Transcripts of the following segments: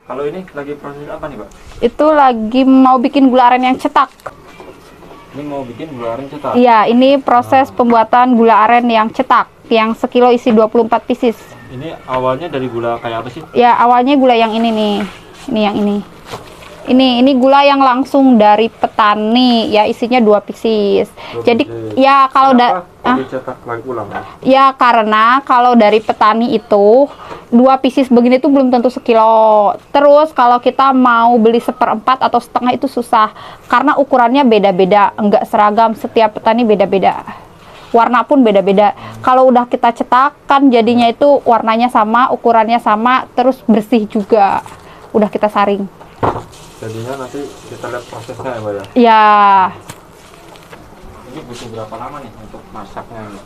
Kalau ini lagi proses apa nih, Pak? Itu lagi mau bikin gula aren yang cetak. Ini mau bikin gula aren cetak? Iya, ini proses pembuatan gula aren yang cetak, yang sekilo isi 24 pieces. Ini awalnya dari gula kayak apa sih? Ya, awalnya gula yang ini nih. Ini yang ini. Ini gula yang langsung dari petani, ya isinya 2 pieces. Jadi ya kalau dicetak lagi ulang? Ya karena kalau dari petani itu 2 pieces begini tuh belum tentu sekilo. Terus kalau kita mau beli 1/4 atau setengah itu susah karena ukurannya beda-beda, enggak seragam, setiap petani beda-beda. Warna pun beda-beda. Kalau udah kita cetak kan jadinya itu warnanya sama, ukurannya sama, terus bersih juga. Udah kita saring. Jadinya nanti kita lihat prosesnya ya, Mbak ya? Ya. Ini butuh berapa lama nih untuk masaknya ini?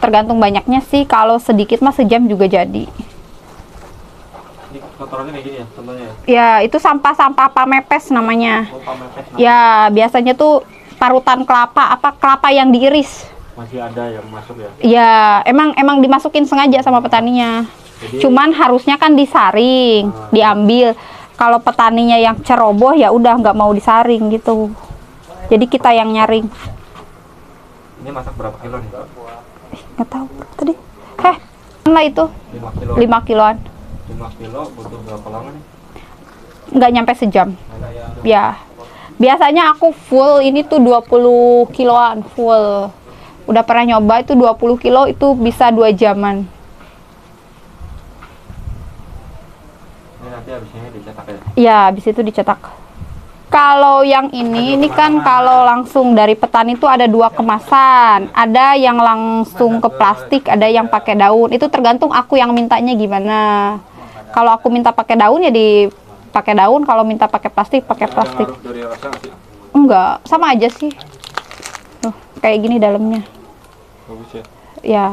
Tergantung banyaknya sih, kalau sedikit mah sejam juga jadi. Ini kotorannya kayak gini ya, contohnya ya? Ya, itu sampah-sampah pamepes namanya. Oh, pamepes namanya. Ya, biasanya tuh parutan kelapa, kelapa yang diiris. Masih ada yang masuk ya? Ya, emang dimasukin sengaja sama petaninya. Cuman harusnya kan disaring, diambil. Kalau petaninya yang ceroboh ya udah nggak mau disaring gitu. Jadi kita yang nyaring. Ini masak berapa kilo nih? Nggak tahu tadi. Lah itu 5 kilo. 5 kiloan. 5 kilo butuh berapa lama nih? Nggak nyampe sejam. Ya. Biasanya aku full ini tuh 20 kiloan full. Udah pernah nyoba itu 20 kilo itu bisa 2 jaman. Ini nanti habisnya dicetak ya? Ya, habis itu dicetak. Kalau yang ini kan kalau langsung dari petani itu ada 2 kemasan. Ada yang langsung ke plastik, ada yang pakai daun. Itu tergantung aku yang mintanya gimana. Kalau aku minta pakai daun ya dipakai daun, kalau minta pakai plastik pakai plastik. Dari rasa nggak sih? Enggak, sama aja sih. Tuh, kayak gini dalamnya. Bagus ya? Ya.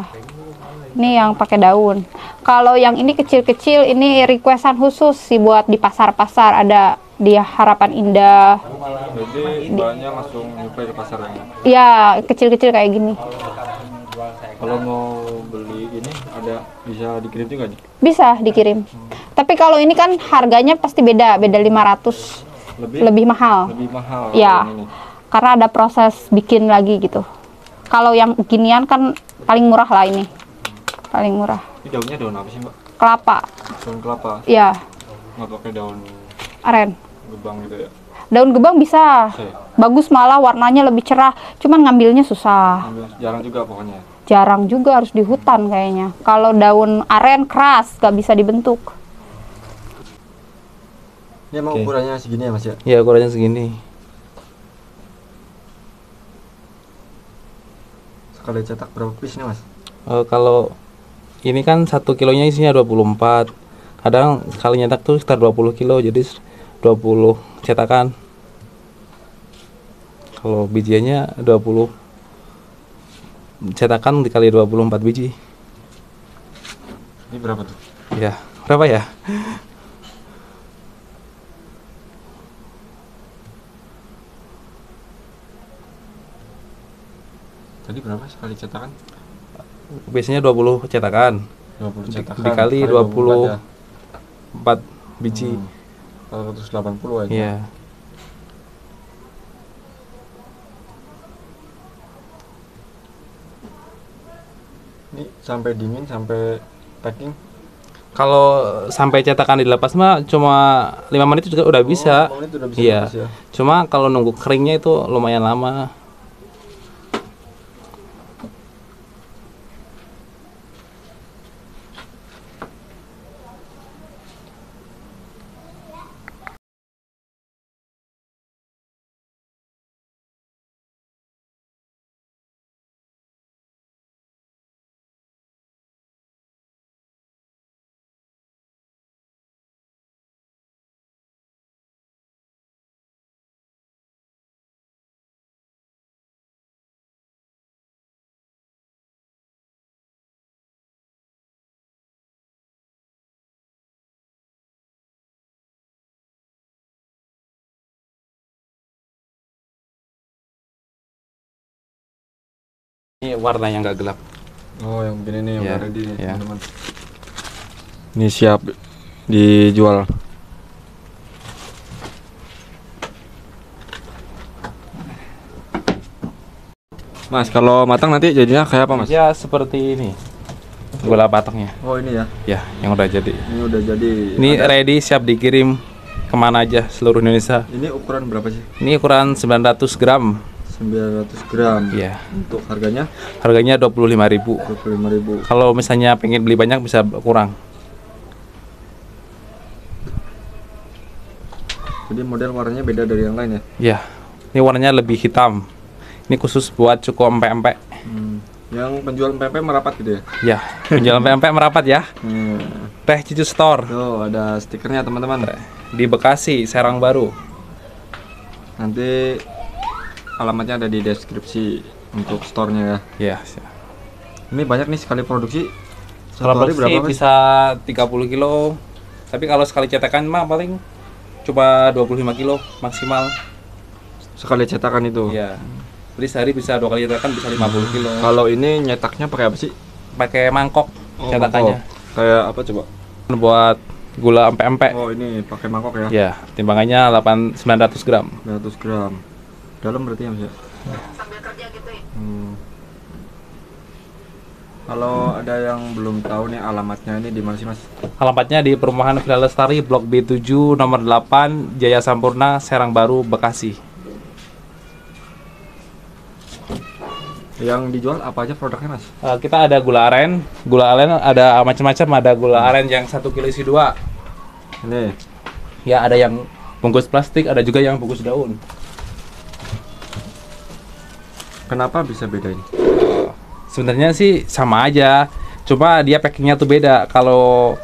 Ini yang pakai daun. Kalau yang ini kecil-kecil ini requestan khusus sih buat di pasar-pasar, ada di Harapan Indah. Jadi bahannya langsung nyuplai di pasarnya? Ya, kecil-kecil kayak gini. Kalau mau beli ini bisa dikirim juga nih? Bisa dikirim. Tapi kalau ini kan harganya pasti beda 500. Lebih mahal. Lebih mahal. Ya. Karena ada proses bikin lagi gitu. Kalau yang ginian kan paling murah lah ini. Paling murah. Ini daunnya daun apa sih, Mbak? Kelapa. Daun kelapa? Ya. Nggak pakai daun Aren. gebang gitu ya? Daun gebang bisa. Bagus malah warnanya lebih cerah. Cuman ngambilnya susah. Jarang juga pokoknya? Jarang juga, harus di hutan kayaknya. Kalau daun aren keras, gak bisa dibentuk. Ini emang ukurannya segini ya, Mas ya? Iya, ukurannya segini. Sekali cetak berapa piece nih, Mas? Kalau ini kan 1 kilonya isinya 24. Kadang sekali nyetak tuh sekitar 20 kilo, jadi 20 cetakan. Kalau bijiannya 20 cetakan dikali 24 biji. Ini berapa tuh? Ya, berapa ya? Tadi berapa sekali cetakan? Biasanya 20 cetakan. 20 cetakan Dikali 24 biji. 480 aja. Iya. Ini sampai dingin, sampai packing? Kalau sampai cetakan dilepas mah cuma 5 menit juga udah bisa. 5 menit udah bisa. Iya. Ya? Cuma kalau nunggu keringnya itu lumayan lama. Ini warna yang nggak gelap. Oh, yang begini nih, yang Ya, ready nih, ya. teman-teman. Ini siap dijual. Mas, kalau matang nanti jadinya kayak apa, Mas? Ya seperti ini. Gula batoknya. Oh, ini ya. Ya, yang udah jadi. Ini udah jadi. Ini ready, siap dikirim kemana aja seluruh Indonesia. Ini ukuran berapa sih? Ini ukuran 900 gram. 900 gram. Ya, Untuk harganya harganya 25.000. 25.000. Kalau misalnya pengen beli banyak bisa kurang. Jadi model warnanya beda dari yang lain ya. Ya, ini warnanya lebih hitam. Ini khusus buat cukup empek-empek. Yang penjual PMP merapat gitu ya. Ya, penjual empek-empek merapat ya. Teh Cucu Store Tuh, ada stikernya teman-teman. di Bekasi, Serang Baru. Nanti alamatnya ada di deskripsi untuk store-nya ya. Ya, Ini banyak nih sekali produksi. kalau Satu hari produksi berapa, Mas? bisa 30 kilo. Tapi kalau sekali cetakan mah paling coba 25 kilo maksimal. Sekali cetakan itu. Iya. Jadi sehari bisa 2 kali cetakan, bisa 50 kilo. Kalau ini nyetaknya pakai apa sih? Pakai mangkok cetakannya. Mangkok. Kayak apa coba? Buat gula empek-empek. Oh, ini pakai mangkok ya. Ya, timbangannya 900 gram. 900 gram. Dalam berarti ya, Mas ya? Kalau ada yang belum tahu nih alamatnya ini di mana sih, Mas? Alamatnya di Perumahan Villa Lestari, Blok B7, nomor 8, Jaya Sampurna, Serang Baru, Bekasi. Yang dijual apa aja produknya, Mas? Kita ada gula aren ada macam-macam, ada gula aren yang 1 kilo isi 2. Ini. Ya, ada yang bungkus plastik, ada juga yang bungkus daun. Kenapa bisa beda ini? Sebenarnya sih sama aja, cuma dia packingnya tuh beda. Kalau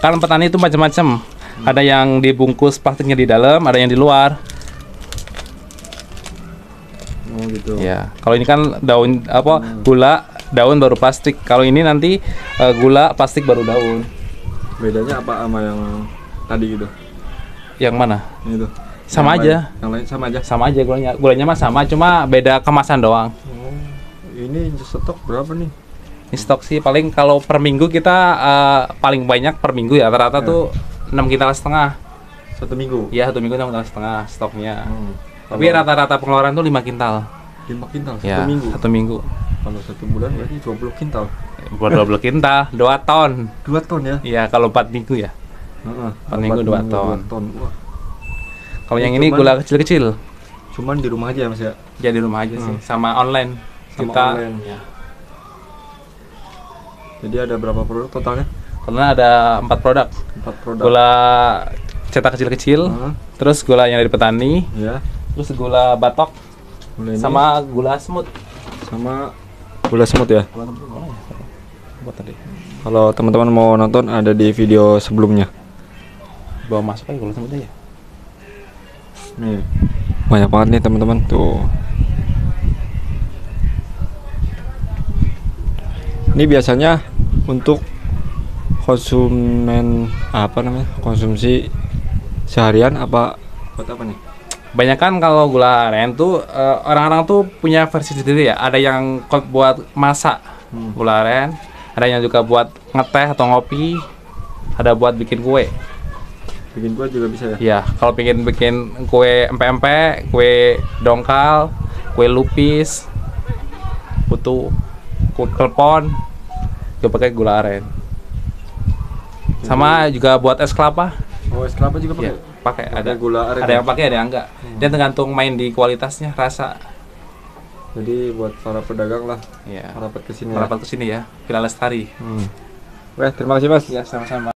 kan petani itu macam-macam, ada yang dibungkus plastiknya di dalam, ada yang di luar. Oh, gitu. Ya, kalau ini kan daun gula, daun baru plastik. Kalau ini nanti gula, plastik baru daun. Bedanya apa sama yang tadi gitu? Yang mana? Ini tuh. Sama Yang aja. Yang lain sama aja. Sama aja gulanya. Gulanya mah sama, cuma beda kemasan doang. Ini stok berapa nih? Ini stok sih paling kalau per minggu kita paling banyak per minggu ya rata-rata tuh 6,5 kintal. 1 minggu. Iya, 1 minggu 6,5 kintal stoknya. Tapi Kalau rata-rata pengeluaran tuh 5 kintal. 5 kintal Ya, 1 minggu. 1 minggu. Kalau 1 bulan berarti 20 kintal. Buat 20 kintal, 2 ton. 2 ton ya? Iya, kalau 4 minggu ya. Heeh. 4 minggu 2 ton. 2 ton. Wah, Kalau Ini yang ini cuman- gula kecil-kecil. cuman di rumah aja ya, Mas ya? Ya di rumah aja sih, sama online. Sama Kita online. ya. Jadi ada berapa produk totalnya? Karena ada 4 produk. 4 produk. Gula cetak kecil-kecil, Heeh. terus gula yang dari petani, Ya. terus gula batok, Gula ini sama gula semut. sama gula semut ya. Gula semut mana ya? Buat tadi. Kalau teman-teman mau nonton ada di video sebelumnya. Bawa masuk aja gula semutnya ya. Nih. Banyak banget nih teman-teman tuh. Ini biasanya untuk konsumen apa namanya? Konsumsi seharian apa buat apa nih? Banyak kan kalau gula aren tuh orang-orang tuh punya versi sendiri ya. Ada yang buat masak gula aren, ada yang juga buat ngeteh atau ngopi, ada buat bikin kue. Bikin gua juga bisa ya. Ya, kalau pengen bikin kue empek-empek, kue dongkal, kue lupis, putu, kue klepon, juga pakai gula aren. Sama juga buat es kelapa. Oh, es kelapa juga pakai. Ya, pakai ada gula aren. ada yang pakai, ada yang enggak. Dia tergantung main di kualitasnya, rasa. Jadi buat para pedagang lah Ya. merapat ke sini. Merapat ke sini ya, Villa Lestari. Oke, terima kasih Mas. Ya, sama-sama.